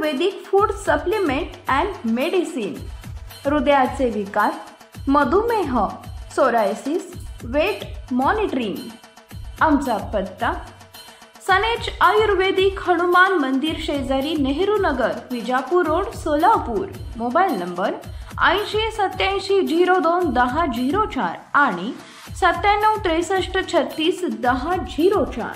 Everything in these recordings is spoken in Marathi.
Ayurvedic food supplement and medicine, हृदयाचे विकार, मधुमेह, सोरायसिस, वेट मॉनिटरिंग। आमचा पत्ता सनेज आयुर्वेदिक हनुमान मंदिर शेजारी Nehru Nagar, Vijapur road, Solapur. Mobile number 8087021004 आणि 9763361004।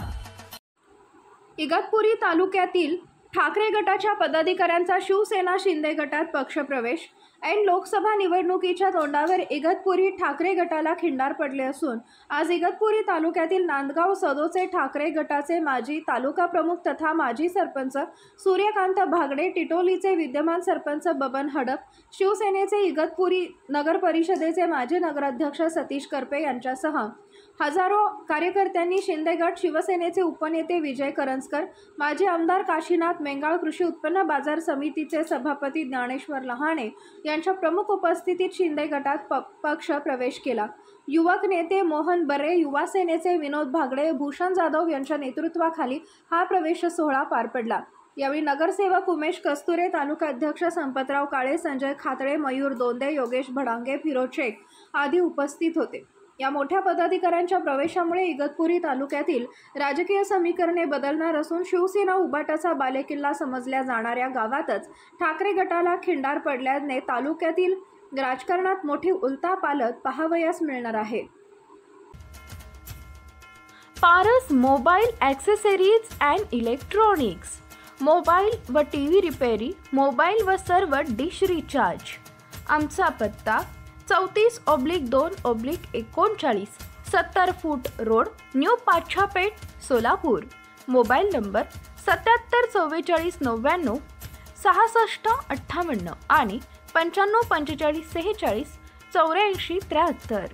इगतपुरी तालुक्यातील ठाकरे गटाच्या पदाधिकाऱ्यांचा शिवसेना शिंदे गटात पक्षप्रवेश। ऐन लोकसभा निवडणुकीच्या तोंडावर इगतपुरी ठाकरे गटाला खिंडार पडले असून आज इगतपुरी तालुक्यातील नांदगाव सदोचे ठाकरे गटाचे माजी तालुका प्रमुख तथा माजी सरपंच सूर्यकांत भागडे, टिटोलीचे विद्यमान सरपंच बबन हडप, शिवसेनेचे इगतपुरी नगर परिषदेचे माजी नगराध्यक्ष सतीश करपे यांच्यासह हजारो कार्यकर्त्यांनी शिंदे गट, शिवसेनेचे उपनेते विजय करंजकर, माजी आमदार काशीनाथ मेंगाळ, कृषी उत्पन्न बाजार समितीचे सभापती ज्ञानेश्वर लहाणे यांच्या प्रमुख उपस्थितीत शिंदे गटात पक्ष प्रवेश केला। युवक नेते मोहन बर्रे, युवा सेनेचे विनोद भागडे, भूषण जाधव यांच्या नेतृत्वाखाली हा प्रवेश सोहळा पार पडला। यावेळी नगरसेवक उमेश कस्तुरे, तालुका अध्यक्ष संपतराव काळे, संजय खातळे, मयूर दोंदे, योगेश भडांगे, फिरोज शेख आदी उपस्थित होते। या मोठ्या पदाधिकाऱ्यांच्या प्रवेशामुळे इगतपुरी तालुक्यातील राजकीय समीकरणे बदलणार असून शिवसेना उबाटाचा बालेकिल्ला समजल्या जाणाऱ्या गावातच ठाकरे गटाला खिंडार पडल्याने तालुक्यातील राजकारणात मोठी उलथापालथ पाहावयास मिळणार आहे। Paras mobile accessories and electronics, mobile व टीव्ही रिपेरी, मोबाईल व सर्व डिश रिचार्ज। आमचा पत्ता 34/2/39 70 फूट road, new Pachhapeth, Solapur. Mobile number 774499 6658 आणि 954546 8473।